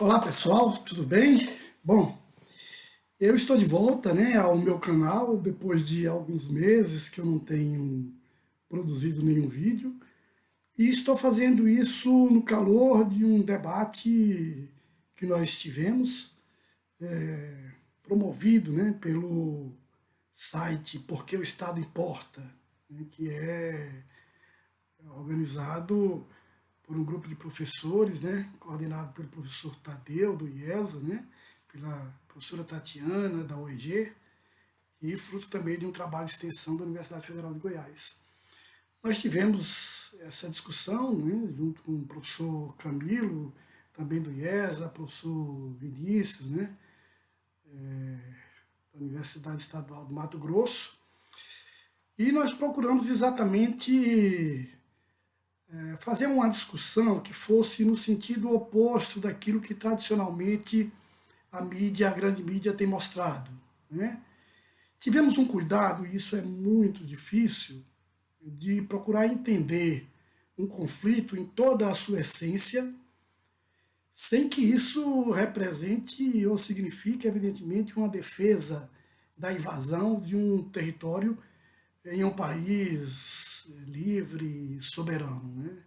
Olá pessoal, tudo bem? Bom, eu estou de volta, ao meu canal depois de alguns meses que eu não tenho produzido nenhum vídeo e estou fazendo isso no calor de um debate que nós tivemos, promovido, pelo site Porque o Estado Importa, que é organizado por um grupo de professores, coordenado pelo professor Tadeu, do IESA, pela professora Tatiana, da UEG, e fruto também de um trabalho de extensão da Universidade Federal de Goiás. Nós tivemos essa discussão, junto com o professor Camilo, também do IESA, professor Vinícius, da Universidade Estadual do Mato Grosso, e nós procuramos exatamente fazer uma discussão que fosse no sentido oposto daquilo que tradicionalmente a grande mídia tem mostrado. Tivemos um cuidado, e isso é muito difícil, de procurar entender um conflito em toda a sua essência, sem que isso represente ou signifique, evidentemente, uma defesa da invasão de um território em um país livre, soberano.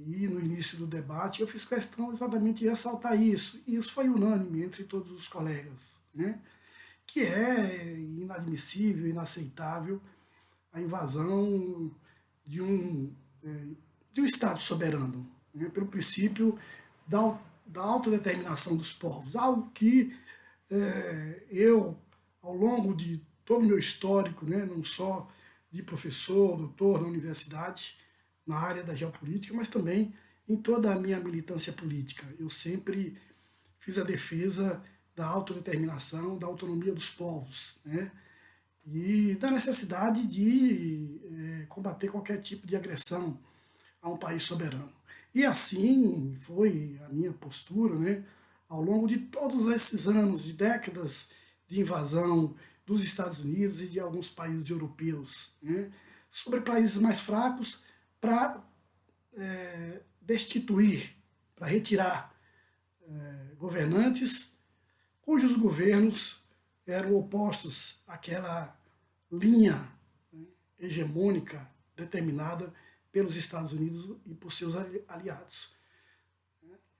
E no início do debate eu fiz questão exatamente de ressaltar isso, e isso foi unânime entre todos os colegas, que é inadmissível, inaceitável a invasão de um Estado soberano, pelo princípio da autodeterminação dos povos, algo que eu, ao longo de todo o meu histórico, não só de professor, doutor na universidade, na área da geopolítica, mas também em toda a minha militância política. Eu sempre fiz a defesa da autodeterminação, da autonomia dos povos, e da necessidade de combater qualquer tipo de agressão a um país soberano. E assim foi a minha postura, ao longo de todos esses anos e décadas de invasão dos Estados Unidos e de alguns países europeus, sobre países mais fracos, para destituir, para retirar governantes cujos governos eram opostos àquela linha hegemônica determinada pelos Estados Unidos e por seus aliados.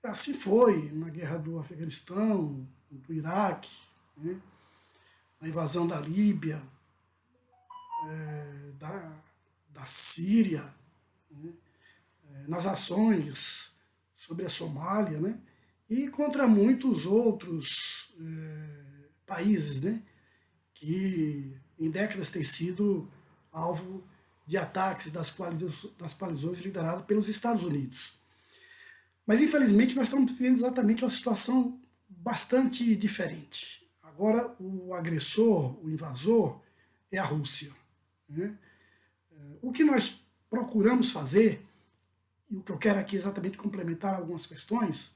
Assim foi na guerra do Afeganistão, do Iraque, na invasão da Líbia, da Síria, nas ações sobre a Somália, e contra muitos outros países, que em décadas têm sido alvo de ataques das coalizões lideradas pelos Estados Unidos. Mas, infelizmente, nós estamos vivendo exatamente uma situação bastante diferente. Agora, o agressor, o invasor, é a Rússia. O que nós procuramos fazer, e o que eu quero aqui exatamente complementar algumas questões,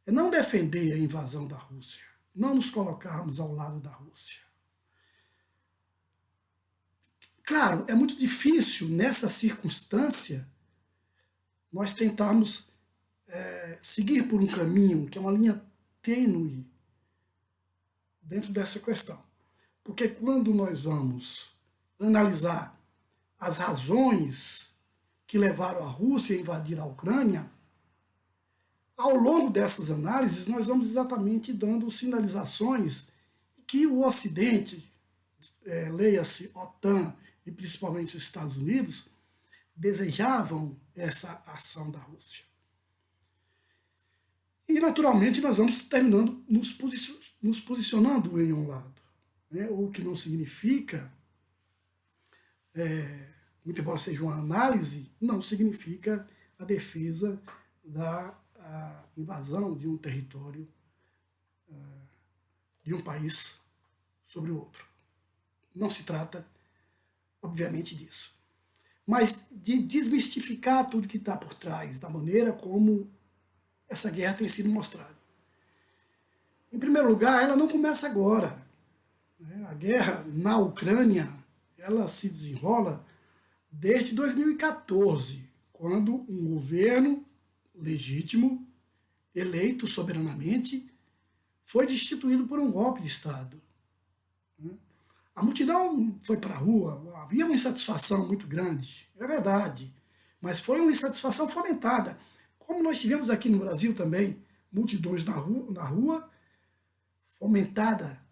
é não defender a invasão da Rússia, não nos colocarmos ao lado da Rússia. Claro, é muito difícil, nessa circunstância, nós tentarmos seguir por um caminho que é uma linha tênue dentro dessa questão. Porque quando nós vamos analisar as razões que levaram a Rússia a invadir a Ucrânia, ao longo dessas análises nós vamos exatamente dando sinalizações que o Ocidente, leia-se OTAN e principalmente os Estados Unidos, desejavam essa ação da Rússia. E naturalmente nós vamos terminando nos posicionando em um lado, o que não significa, muito embora seja uma análise, não significa a defesa da invasão de um território de um país sobre o outro. Não se trata, obviamente, disso. Mas de desmistificar tudo que está por trás, da maneira como essa guerra tem sido mostrada. Em primeiro lugar, ela não começa agora. A guerra na Ucrânia, ela se desenrola desde 2014, quando um governo legítimo eleito soberanamente, foi destituído por um golpe de Estado. A multidão foi para a rua, havia uma insatisfação muito grande, é verdade, mas foi uma insatisfação fomentada, como nós tivemos aqui no Brasil também, multidões na rua fomentada,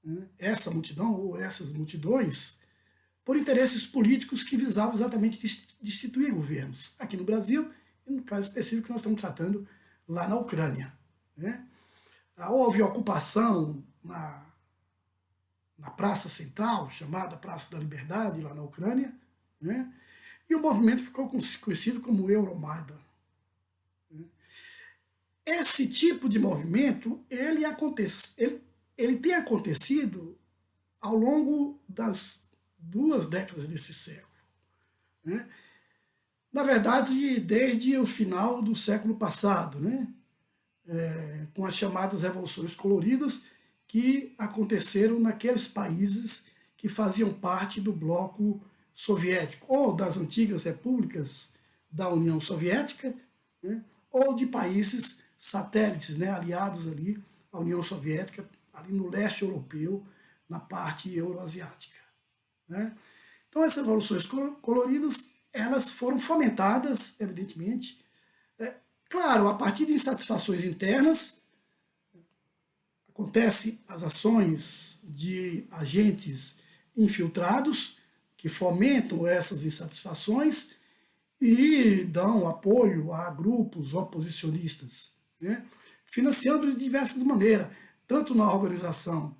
né, essa multidão ou essas multidões, por interesses políticos que visavam exatamente destituir governos. Aqui no Brasil, e no caso específico que nós estamos tratando lá na Ucrânia. Né? Houve ocupação na Praça Central, chamada Praça da Liberdade, lá na Ucrânia, né? E o movimento ficou conhecido como Euromaidan. Esse tipo de movimento, ele tem acontecido ao longo das 2 décadas desse século. Né? Na verdade, desde o final do século passado, né? Com as chamadas Revoluções Coloridas, que aconteceram naqueles países que faziam parte do bloco soviético, ou das antigas repúblicas da União Soviética, né? Ou de países satélites, né? Aliados ali à União Soviética, ali no leste europeu, na parte euroasiática. Né? Então, essas revoluções coloridas, elas foram fomentadas, evidentemente, claro, a partir de insatisfações internas, acontecem as ações de agentes infiltrados que fomentam essas insatisfações e dão apoio a grupos oposicionistas, né? Financiando de diversas maneiras, tanto na organização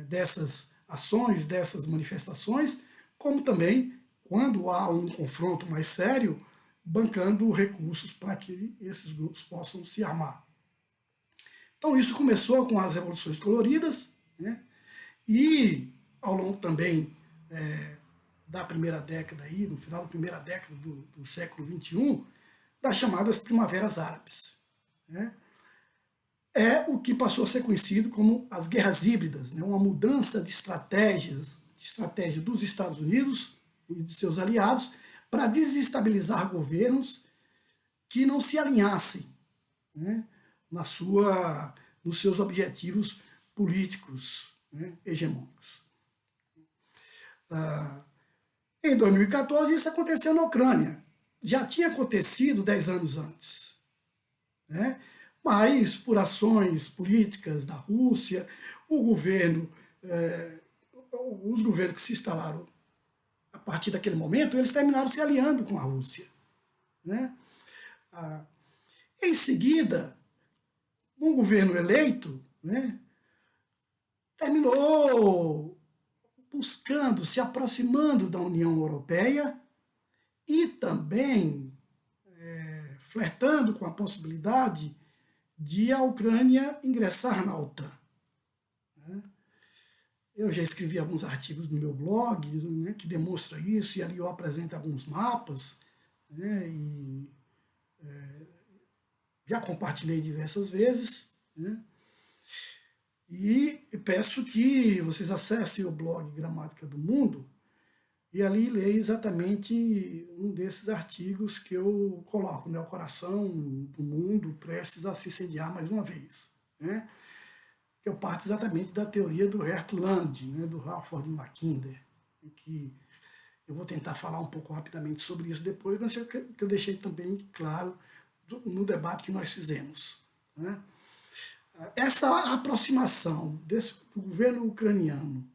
dessas ações, dessas manifestações, como também, quando há um confronto mais sério, bancando recursos para que esses grupos possam se armar. Então isso começou com as Revoluções Coloridas, né? E ao longo também da primeira década, aí, no final da primeira década do século XXI, das chamadas Primaveras Árabes. Né? É o que passou a ser conhecido como as guerras híbridas, né? Uma mudança de estratégia dos Estados Unidos e de seus aliados para desestabilizar governos que não se alinhassem, né, nos seus objetivos políticos, né, hegemônicos. Em 2014, isso aconteceu na Ucrânia. Já tinha acontecido 10 anos antes. Né? Mas, por ações políticas da Rússia, os governos que se instalaram a partir daquele momento, eles terminaram se alinhando com a Rússia. Né? Em seguida, um governo eleito, né, terminou buscando, se aproximando da União Europeia e também flertando com a possibilidade de a Ucrânia ingressar na OTAN. Eu já escrevi alguns artigos no meu blog, né, que demonstram isso, e ali eu apresento alguns mapas, né, e já compartilhei diversas vezes, né, e peço que vocês acessem o blog Gramática do Mundo e ali leiam exatamente um desses artigos que eu coloco, né, o coração do mundo prestes a se incendiar mais uma vez. Né? Que eu parto exatamente da teoria do Heartland, né, do Halford Mackinder, que eu vou tentar falar um pouco rapidamente sobre isso depois, mas que eu deixei também claro no debate que nós fizemos. Né? Essa aproximação do governo ucraniano,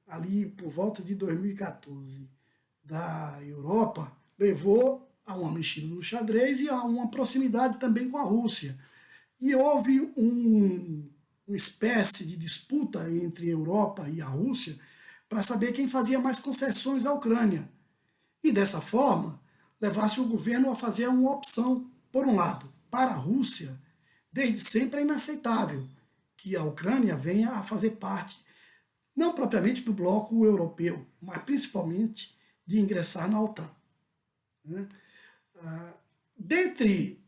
ali por volta de 2014, da Europa, levou a uma mexida no xadrez e a uma proximidade também com a Rússia. E houve uma espécie de disputa entre a Europa e a Rússia para saber quem fazia mais concessões à Ucrânia. E dessa forma, levasse o governo a fazer uma opção. Por um lado, para a Rússia, desde sempre é inaceitável que a Ucrânia venha a fazer parte, não propriamente do bloco europeu, mas principalmente de ingressar na OTAN. Dentre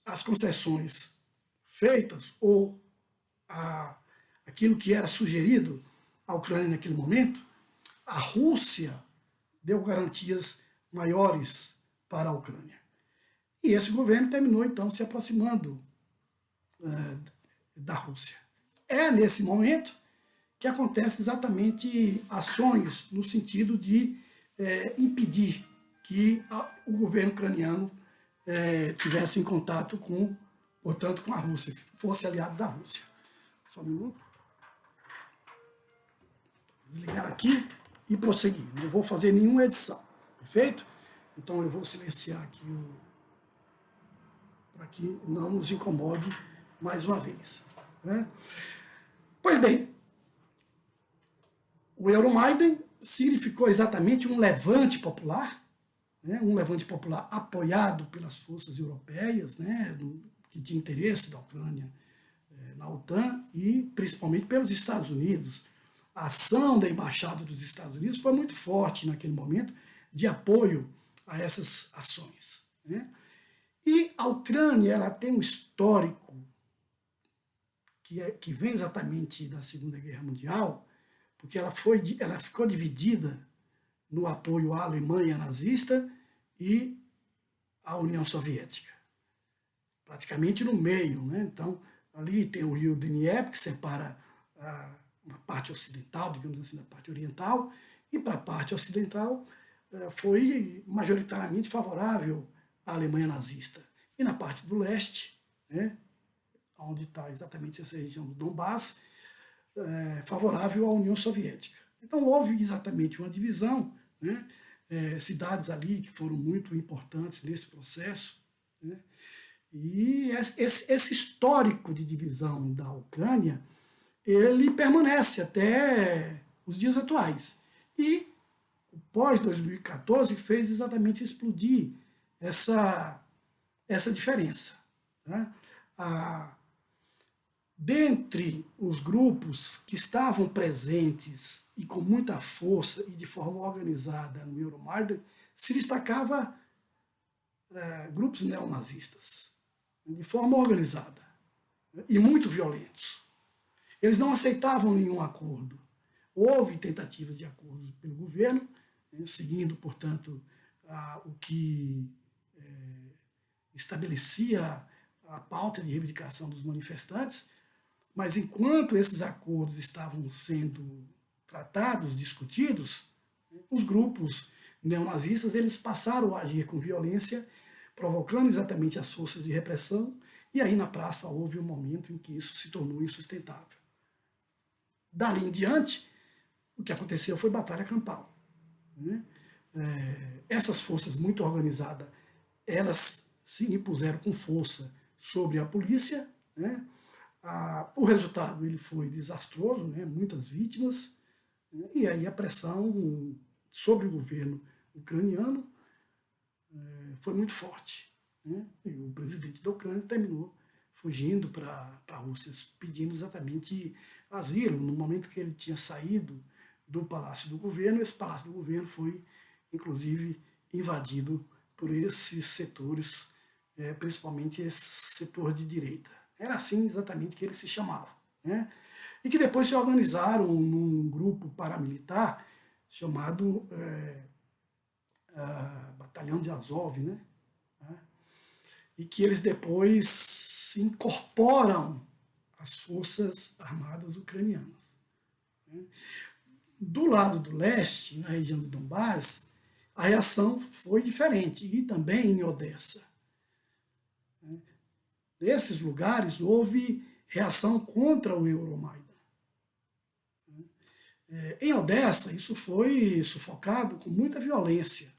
as concessões feitas, ou aquilo que era sugerido à Ucrânia naquele momento, a Rússia deu garantias maiores para a Ucrânia. E esse governo terminou, então, se aproximando da Rússia. É nesse momento que acontece exatamente ações no sentido de impedir que o governo ucraniano tivesse em contato portanto, com a Rússia, fosse aliado da Rússia. Só um minuto. Desligar aqui e prosseguir. Não vou fazer nenhuma edição, perfeito? Então eu vou silenciar aqui para que não nos incomode mais uma vez. Né? Pois bem, o Euromaidan significou exatamente um levante popular, né? Um levante popular apoiado pelas forças europeias, né? Que tinha interesse da Ucrânia na OTAN e principalmente pelos Estados Unidos. A ação da Embaixada dos Estados Unidos foi muito forte naquele momento de apoio a essas ações. Né? E a Ucrânia ela tem um histórico que vem exatamente da Segunda Guerra Mundial, porque ela ficou dividida no apoio à Alemanha nazista e à União Soviética, praticamente no meio. Né? Então, ali tem o rio Dnieper, que separa uma parte ocidental, digamos assim, da parte oriental, e para a parte ocidental foi majoritariamente favorável à Alemanha nazista. E na parte do leste, né, onde está exatamente essa região do Donbass, favorável à União Soviética. Então houve exatamente uma divisão, né, cidades ali que foram muito importantes nesse processo, né, e esse histórico de divisão da Ucrânia, ele permanece até os dias atuais. E o pós-2014 fez exatamente explodir essa diferença. Né? Dentre os grupos que estavam presentes e com muita força e de forma organizada no Euromaidan, se destacava grupos neonazistas, de forma organizada e muito violentos. Eles não aceitavam nenhum acordo. Houve tentativas de acordo pelo governo, seguindo, portanto, o que estabelecia a pauta de reivindicação dos manifestantes, mas enquanto esses acordos estavam sendo tratados, discutidos, os grupos neonazistas eles passaram a agir com violência, provocando exatamente as forças de repressão, e aí na praça houve um momento em que isso se tornou insustentável. Dali em diante, o que aconteceu foi batalha campal. Né? Essas forças muito organizadas, elas se impuseram com força sobre a polícia. Né? O resultado ele foi desastroso, né? Muitas vítimas, né? E aí a pressão sobre o governo ucraniano foi muito forte. Né? E o presidente da Ucrânia terminou fugindo para a Rússia, pedindo exatamente asilo. No momento que ele tinha saído do Palácio do Governo, esse Palácio do Governo foi, inclusive, invadido por esses setores, principalmente esse setor de direita. Era assim exatamente que eles se chamavam. Né? E que depois se organizaram num grupo paramilitar chamado Batalhão de Azov, né? E que eles depois se incorporam às forças armadas ucranianas. Do lado do leste, na região do Donbass, a reação foi diferente, e também em Odessa. Nesses lugares houve reação contra o Euromaidan. Em Odessa, isso foi sufocado com muita violência.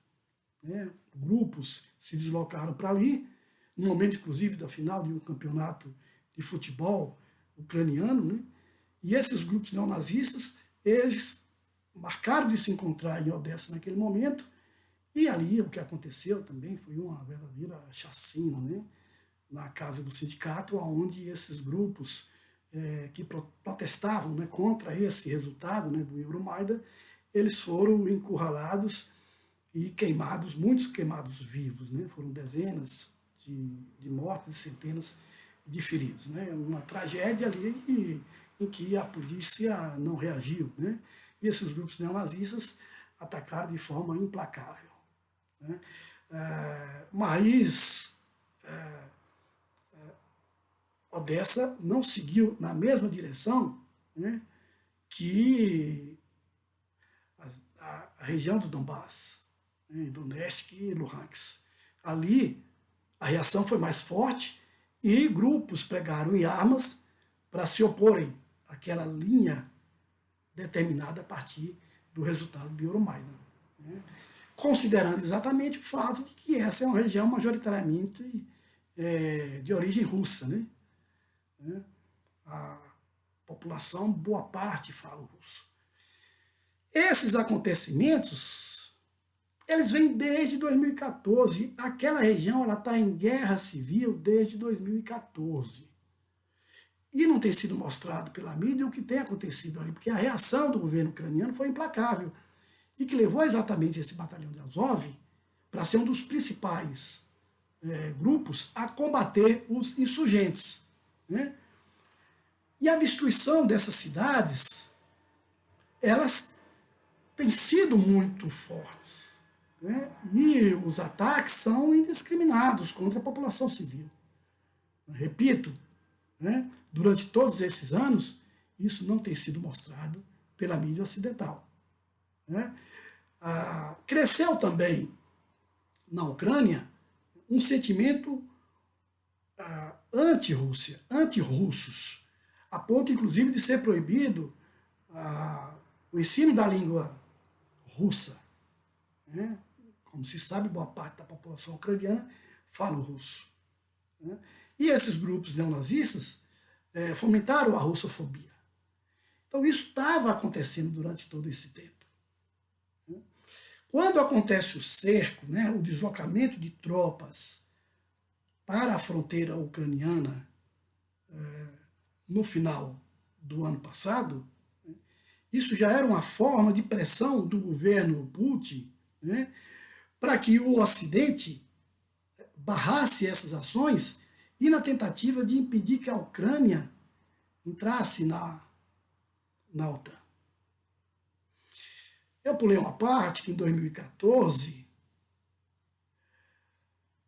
Grupos se deslocaram para ali, no momento, inclusive, da final de um campeonato de futebol ucraniano, né? E esses grupos neonazistas, eles marcaram de se encontrar em Odessa naquele momento, e ali o que aconteceu também foi uma verdadeira chacina, né? Na casa do sindicato, onde esses grupos que protestavam, né, contra esse resultado, né, do Euromaidan, eles foram encurralados e queimados, muitos queimados vivos, né? Foram dezenas de mortes e centenas de feridos. Né? Uma tragédia ali em que a polícia não reagiu. Né? E esses grupos neonazistas atacaram de forma implacável. Né? Mas Odessa não seguiu na mesma direção, né, que a região do Donbass, né, Donetsk e Luhansk. Ali a reação foi mais forte e grupos pegaram em armas para se oporem àquela linha determinada a partir do resultado de Euromaidan, né, considerando exatamente o fato de que essa é uma região majoritariamente de origem russa, né? A população, boa parte, fala o russo. Esses acontecimentos, eles vêm desde 2014. Aquela região está em guerra civil desde 2014. E não tem sido mostrado pela mídia o que tem acontecido ali, porque a reação do governo ucraniano foi implacável e que levou exatamente esse batalhão de Azov para ser um dos principais grupos a combater os insurgentes, né? E a destruição dessas cidades, elas têm sido muito fortes, né? E os ataques são indiscriminados contra a população civil. Repito, né? Durante todos esses anos, isso não tem sido mostrado pela mídia ocidental, né? Cresceu também na Ucrânia um sentimento anti-Rússia, anti-russos, a ponto inclusive de ser proibido o ensino da língua russa, né? Como se sabe, boa parte da população ucraniana fala o russo, né? E esses grupos neonazistas fomentaram a russofobia. Então isso estava acontecendo durante todo esse tempo. Quando acontece o cerco, né, o deslocamento de tropas para a fronteira ucraniana no final do ano passado, isso já era uma forma de pressão do governo Putin, né, para que o Ocidente barrasse essas ações e na tentativa de impedir que a Ucrânia entrasse na OTAN. Eu pulei uma parte que em 2014,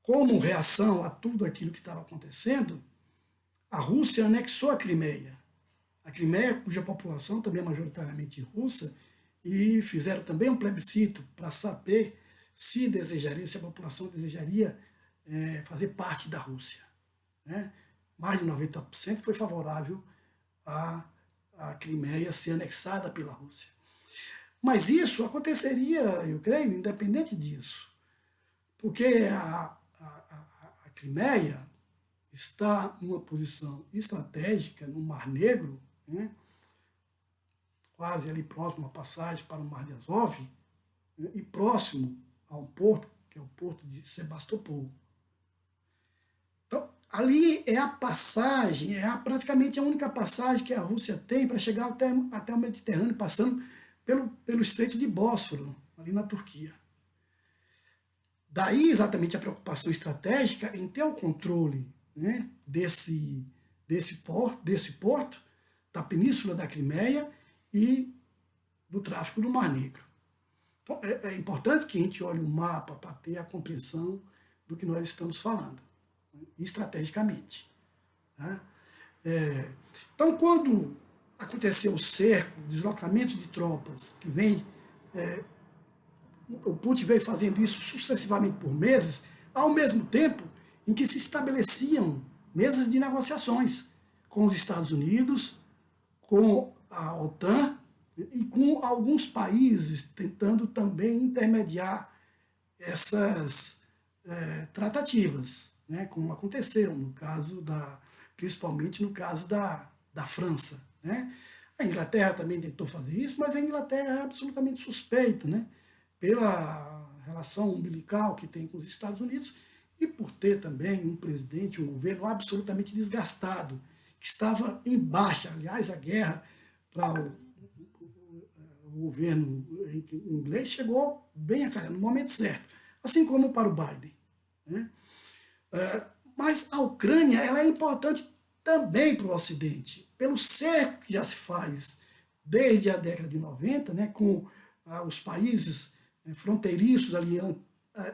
como reação a tudo aquilo que estava acontecendo, a Rússia anexou a Crimeia. A Crimeia, cuja população também é majoritariamente russa, e fizeram também um plebiscito para saber se a população desejaria fazer parte da Rússia, né? Mais de 90% foi favorável a Crimeia ser anexada pela Rússia. Mas isso aconteceria, eu creio, independente disso, porque a Crimeia está numa posição estratégica no Mar Negro, né, quase ali próximo à passagem para o Mar de Azov, né, e próximo a um porto, que é o porto de Sebastopol. Então, ali é a passagem, praticamente a única passagem que a Rússia tem para chegar até o Mediterrâneo, passando pelo Estreito de Bósforo, ali na Turquia. Daí exatamente a preocupação estratégica em ter o controle, né, desse porto, da Península da Crimeia e do tráfico do Mar Negro. Então é importante que a gente olhe o mapa para ter a compreensão do que nós estamos falando, né, estrategicamente. Né? Então, quando aconteceu o cerco, o deslocamento de tropas, que vem, o Putin veio fazendo isso sucessivamente por meses, ao mesmo tempo em que se estabeleciam mesas de negociações com os Estados Unidos, com a OTAN e com alguns países tentando também intermediar essas tratativas, né, como aconteceram no caso principalmente no caso da França, né? A Inglaterra também tentou fazer isso, mas a Inglaterra é absolutamente suspeita, né, pela relação umbilical que tem com os Estados Unidos e por ter também um presidente, um governo absolutamente desgastado, que estava em baixa. Aliás, a guerra para o governo inglês chegou bem a calhar, no momento certo, assim como para o Biden, né? Mas a Ucrânia ela é importante também para o Ocidente, pelo cerco que já se faz desde a década de 90, né, com os países fronteiriços ali,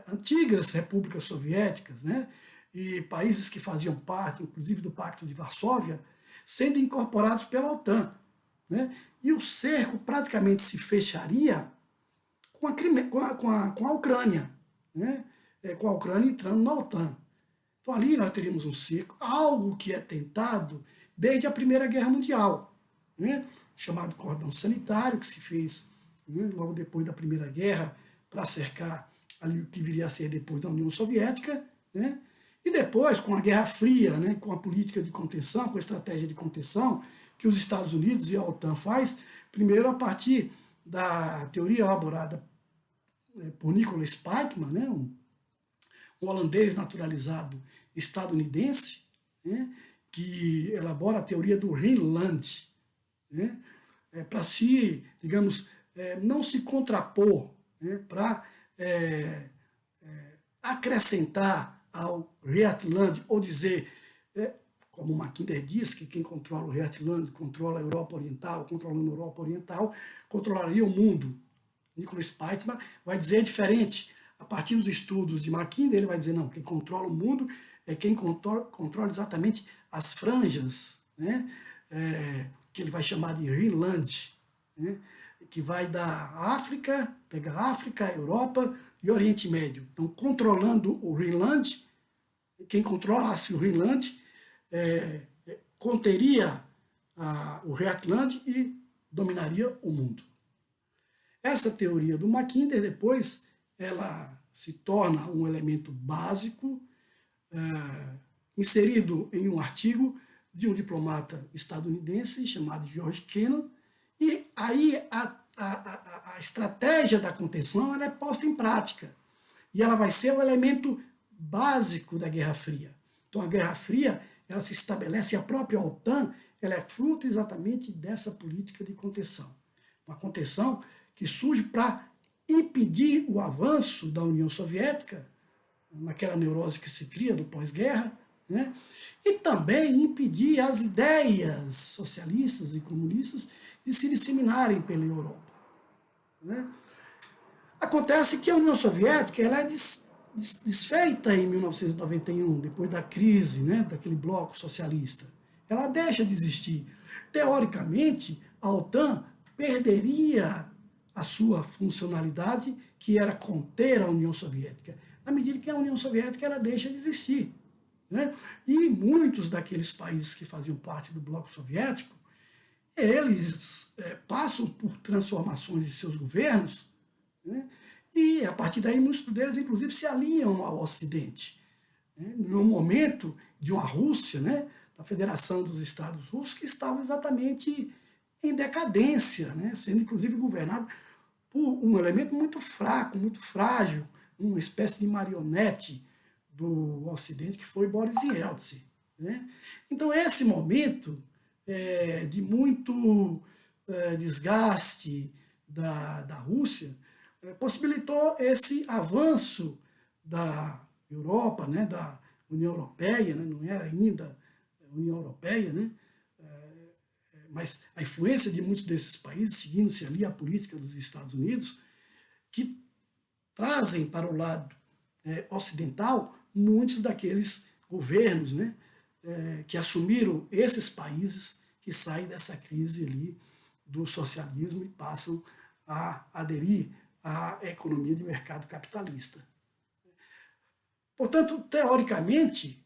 antigas repúblicas soviéticas, né, e países que faziam parte, inclusive do Pacto de Varsóvia, sendo incorporados pela OTAN, né? E o cerco praticamente se fecharia com a Ucrânia, né? Com a Ucrânia entrando na OTAN. Então ali nós teríamos um cerco, algo que é tentado desde a Primeira Guerra Mundial, né? Chamado cordão sanitário, que se fez, né, logo depois da Primeira Guerra, para cercar ali o que viria a ser depois da União Soviética, né? E depois, com a Guerra Fria, né, com a política de contenção, com a estratégia de contenção que os Estados Unidos e a OTAN faz, primeiro a partir da teoria elaborada por Nicholas Spykman, né, um holandês naturalizado estadunidense, né, que elabora a teoria do Rhineland, né, para se, digamos, não se contrapor, né, para acrescentar ao Heartland, ou dizer, como Mackinder diz, que quem controla o Heartland controla a Europa Oriental, controlando a Europa Oriental, controlaria o mundo. Nicholas Spykman vai dizer diferente. A partir dos estudos de Mackinder, ele vai dizer, não, quem controla o mundo é quem controla exatamente as franjas, né, que ele vai chamar de Rhineland, né, que vai da África, pega a África, a Europa e o Oriente Médio. Então, controlando o Rhineland, quem controlasse o Rhineland conteria o Heartland e dominaria o mundo. Essa teoria do Mackinder, depois, ela se torna um elemento básico, inserido em um artigo de um diplomata estadunidense chamado George Kennan, e aí a estratégia da contenção ela é posta em prática, e ela vai ser o elemento básico da Guerra Fria. Então a Guerra Fria ela se estabelece, a própria OTAN ela é fruto exatamente dessa política de contenção. Uma contenção que surge para impedir o avanço da União Soviética, naquela neurose que se cria do pós-guerra, né? E também impedir as ideias socialistas e comunistas de se disseminarem pela Europa, né? Acontece que a União Soviética ela é desfeita em 1991, depois da crise, né, daquele bloco socialista. Ela deixa de existir. Teoricamente, a OTAN perderia a sua funcionalidade, que era conter a União Soviética, na medida que a União Soviética ela deixa de existir, né? E muitos daqueles países que faziam parte do bloco soviético, eles passam por transformações de seus governos, né? E a partir daí muitos deles, inclusive, se alinham ao Ocidente, né? No momento de uma Rússia, né, da Federação dos Estados Russos, que estava exatamente em decadência, né, sendo inclusive governado por um elemento muito fraco, muito frágil, uma espécie de marionete do Ocidente, que foi Boris Yeltsin, né? Então esse momento de muito desgaste da Rússia possibilitou esse avanço da Europa, né, da União Europeia, né, não era ainda a União Europeia, né, mas a influência de muitos desses países, seguindo-se ali a política dos Estados Unidos, que trazem para o lado ocidental muitos daqueles governos, né, que assumiram esses países que saem dessa crise ali do socialismo e passam a aderir à economia de mercado capitalista. Portanto, teoricamente,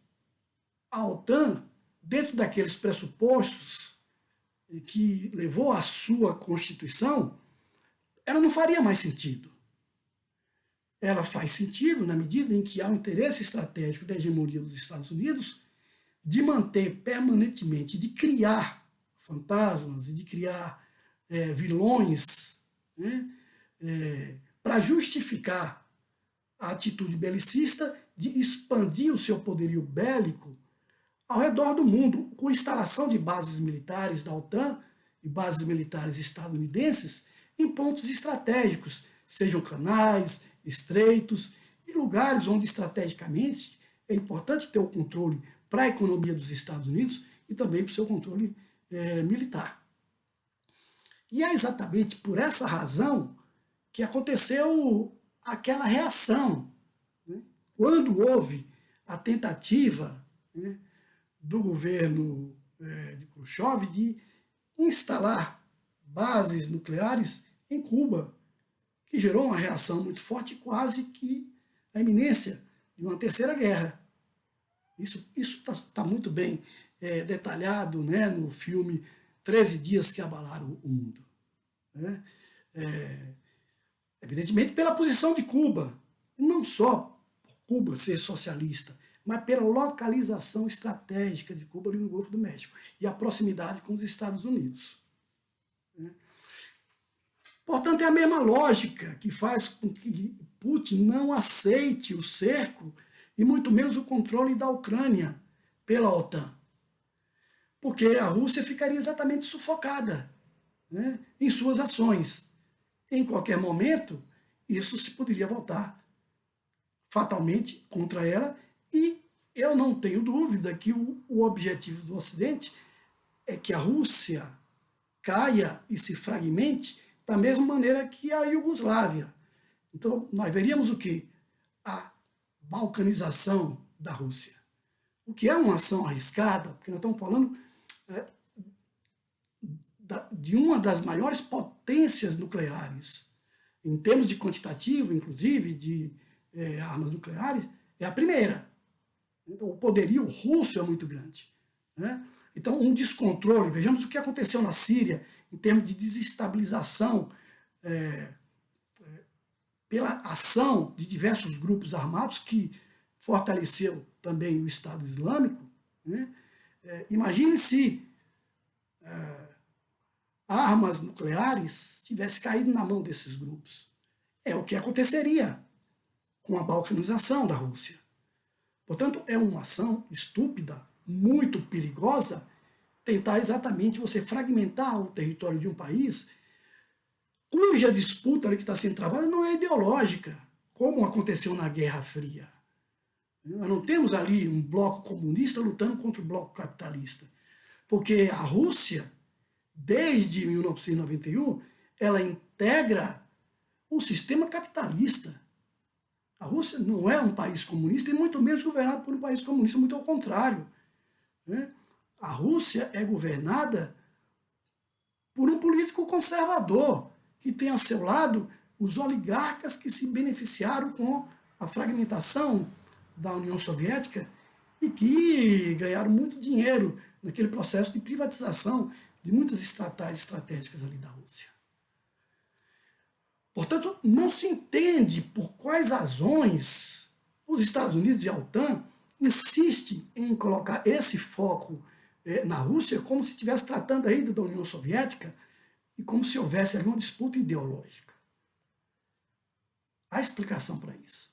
a OTAN, dentro daqueles pressupostos que levou à sua constituição, ela não faria mais sentido. Ela faz sentido na medida em que há um interesse estratégico da hegemonia dos Estados Unidos de manter permanentemente, de criar fantasmas e de criar vilões, né, para justificar a atitude belicista de expandir o seu poderio bélico ao redor do mundo, com instalação de bases militares da OTAN e bases militares estadunidenses em pontos estratégicos, sejam canais, estreitos e lugares onde estrategicamente é importante ter o controle para a economia dos Estados Unidos e também para o seu controle militar. E é exatamente por essa razão que aconteceu aquela reação, né? Quando houve a tentativa, né, do governo de Khrushchev de instalar bases nucleares em Cuba, que gerou uma reação muito forte, quase que a iminência de uma terceira guerra. Isso está muito bem detalhado, né, no filme 13 Dias que Abalaram o Mundo. Né? Evidentemente pela posição de Cuba, não só por Cuba ser socialista, mas pela localização estratégica de Cuba ali no Golfo do México e a proximidade com os Estados Unidos. Né? Portanto, é a mesma lógica que faz com que Putin não aceite o cerco e muito menos o controle da Ucrânia pela OTAN. Porque a Rússia ficaria exatamente sufocada, né, em suas ações. Em qualquer momento, isso se poderia voltar fatalmente contra ela, e eu não tenho dúvida que o objetivo do Ocidente é que a Rússia caia e se fragmente da mesma maneira que a Iugoslávia. Então, nós veríamos o quê? A balcanização da Rússia. O que é uma ação arriscada, porque nós estamos falando de uma das maiores potências nucleares, em termos de quantitativo, inclusive, de armas nucleares, é a primeira. Então, o poderio russo é muito grande. Né? Então, um descontrole, vejamos o que aconteceu na Síria, em termos de desestabilização pela ação de diversos grupos armados, que fortaleceu também o Estado Islâmico. Né? Imagine se armas nucleares tivessem caído na mão desses grupos. É o que aconteceria com a balcanização da Rússia. Portanto, é uma ação estúpida, muito perigosa, tentar exatamente você fragmentar o território de um país cuja disputa que está sendo travada não é ideológica, como aconteceu na Guerra Fria. Nós não temos ali um bloco comunista lutando contra o bloco capitalista, porque a Rússia, desde 1991, ela integra o sistema capitalista. A Rússia não é um país comunista e muito menos governado por um país comunista, muito ao contrário. Né? A Rússia é governada por um político conservador, que tem ao seu lado os oligarcas que se beneficiaram com a fragmentação da União Soviética e que ganharam muito dinheiro naquele processo de privatização de muitas estatais estratégicas ali da Rússia. Portanto, não se entende por quais razões os Estados Unidos e a OTAN insistem em colocar esse foco na Rússia como se estivesse tratando ainda da União Soviética e como se houvesse ali uma disputa ideológica. Há explicação para isso.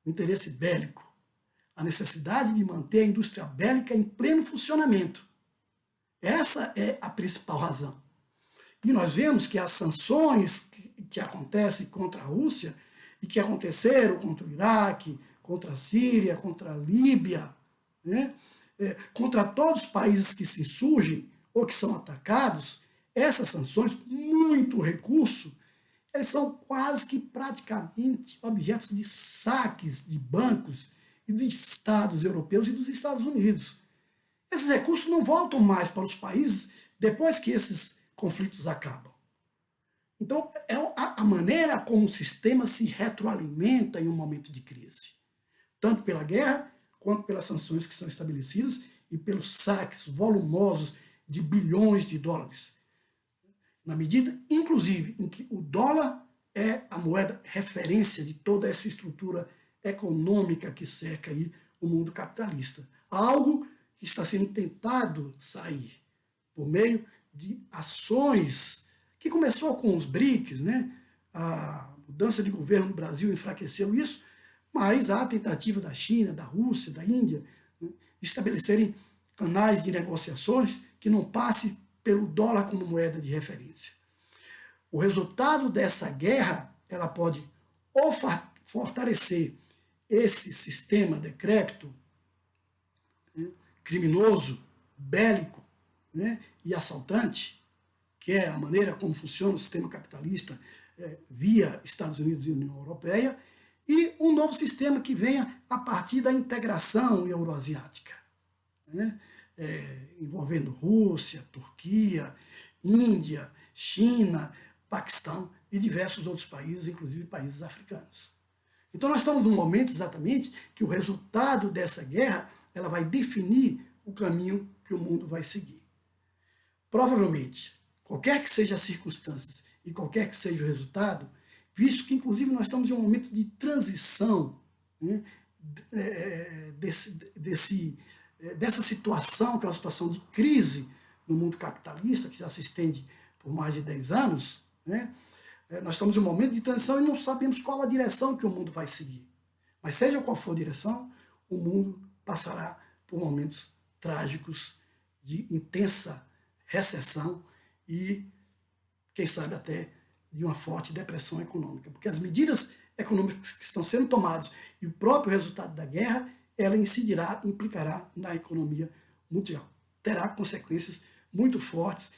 O interesse bélico, a necessidade de manter a indústria bélica em pleno funcionamento. Essa é a principal razão. E nós vemos que as sanções que acontecem contra a Rússia e que aconteceram contra o Iraque, contra a Síria, contra a Líbia, né, contra todos os países que se insurgem ou que são atacados, essas sanções, muito recurso, eles são quase que praticamente objetos de saques de bancos e de estados europeus e dos Estados Unidos. Esses recursos não voltam mais para os países depois que esses conflitos acabam. Então, é a maneira como o sistema se retroalimenta em um momento de crise. Tanto pela guerra, quanto pelas sanções que são estabelecidas e pelos saques volumosos de bilhões de dólares. Na medida, inclusive, em que o dólar é a moeda referência de toda essa estrutura econômica que cerca aí o mundo capitalista. Algo que está sendo tentado sair por meio de ações que começou com os BRICS, né? A mudança de governo no Brasil enfraqueceu isso, mas há a tentativa da China, da Rússia, da Índia, né, de estabelecerem canais de negociações que não passe pelo dólar como moeda de referência. O resultado dessa guerra, ela pode ou fortalecer esse sistema decrépito, né, criminoso, bélico, né, e assaltante, que é a maneira como funciona o sistema capitalista via Estados Unidos e União Europeia, e um novo sistema que venha a partir da integração euroasiática, né? Envolvendo Rússia, Turquia, Índia, China, Paquistão e diversos outros países, inclusive países africanos. Então nós estamos num momento exatamente que o resultado dessa guerra ela vai definir o caminho que o mundo vai seguir. Provavelmente, qualquer que sejam as circunstâncias e qualquer que seja o resultado, visto que inclusive nós estamos em um momento de transição, né, dessa situação, que é uma situação de crise no mundo capitalista, que já se estende por mais de 10 anos, né, nós estamos em um momento de transição e não sabemos qual a direção que o mundo vai seguir. Mas seja qual for a direção, o mundo passará por momentos trágicos de intensa recessão e, quem sabe, até de uma forte depressão econômica. Porque as medidas econômicas que estão sendo tomadas e o próprio resultado da guerra, ela incidirá, implicará na economia mundial. Terá consequências muito fortes,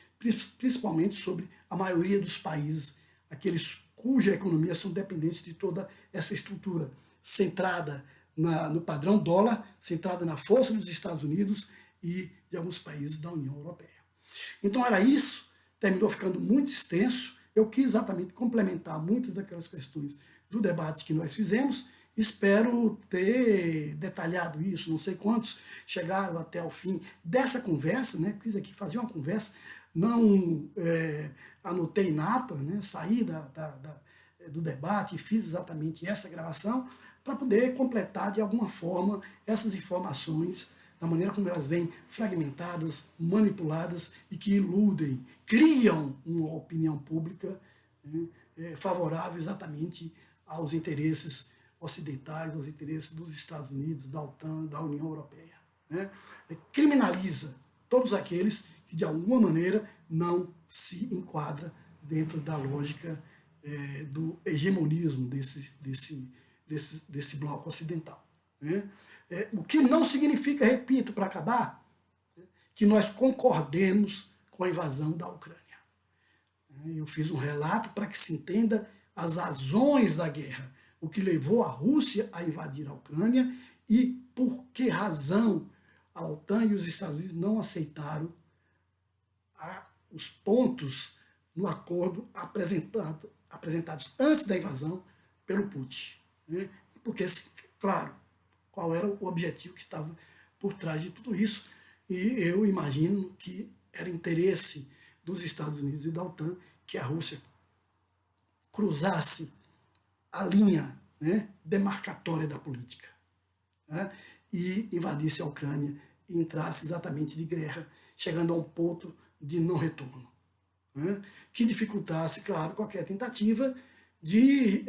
principalmente sobre a maioria dos países, aqueles cuja economia são dependentes de toda essa estrutura centrada no padrão dólar, centrada na força dos Estados Unidos e de alguns países da União Europeia. Então era isso, terminou ficando muito extenso. Eu quis exatamente complementar muitas daquelas questões do debate que nós fizemos. Espero ter detalhado isso, não sei quantos chegaram até o fim dessa conversa, né? Quis aqui fazer uma conversa, não anotei nada, né? Saí do debate e fiz exatamente essa gravação para poder completar de alguma forma essas informações da maneira como elas vêm fragmentadas, manipuladas e que iludem, criam uma opinião pública, né, favorável exatamente aos interesses ocidentais, aos interesses dos Estados Unidos, da OTAN, da União Europeia. Né? Criminaliza todos aqueles que de alguma maneira não se enquadra dentro da lógica do hegemonismo desse bloco ocidental. Né? O que não significa, repito, para acabar, que nós concordemos com a invasão da Ucrânia. Eu fiz um relato para que se entenda as razões da guerra, o que levou a Rússia a invadir a Ucrânia e por que razão a OTAN e os Estados Unidos não aceitaram os pontos no acordo apresentados antes da invasão pelo Putin. Né? Porque, claro, qual era o objetivo que estava por trás de tudo isso. E eu imagino que era interesse dos Estados Unidos e da OTAN que a Rússia cruzasse a linha, né, demarcatória da política, né, e invadisse a Ucrânia e entrasse exatamente de guerra, chegando a um ponto de não retorno, né, que dificultasse, claro, qualquer tentativa de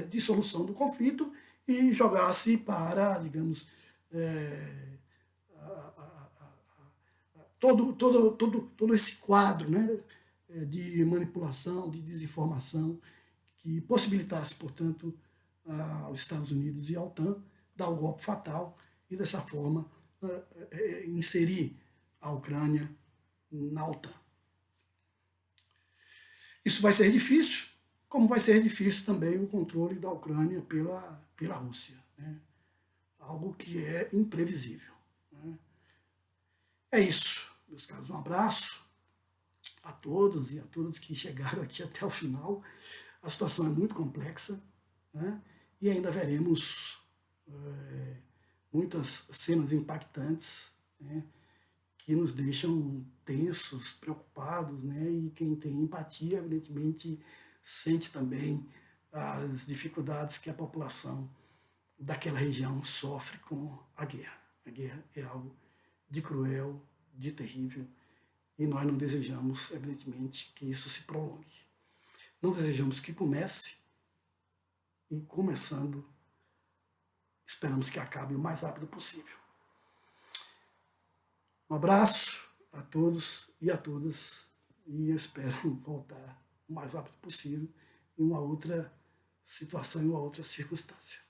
dissolução do conflito e jogasse para, digamos, todo esse quadro, né, de manipulação, de desinformação, que possibilitasse, portanto, aos Estados Unidos e à OTAN dar o golpe fatal e, dessa forma, inserir a Ucrânia na OTAN. Isso vai ser difícil, como vai ser difícil também o controle da Ucrânia pela Rússia. Né? Algo que é imprevisível. Né? É isso, meus caros. Um abraço a todos e a todas que chegaram aqui até o final. A situação é muito complexa, né? E ainda veremos muitas cenas impactantes, né? Que nos deixam tensos, preocupados, né? E quem tem empatia, evidentemente, sente também as dificuldades que a população daquela região sofre com a guerra. A guerra é algo de cruel, de terrível, e nós não desejamos, evidentemente, que isso se prolongue. Não desejamos que comece, e começando, esperamos que acabe o mais rápido possível. Um abraço a todos e a todas, e eu espero voltar o mais rápido possível em uma outra situação, em uma outra circunstância.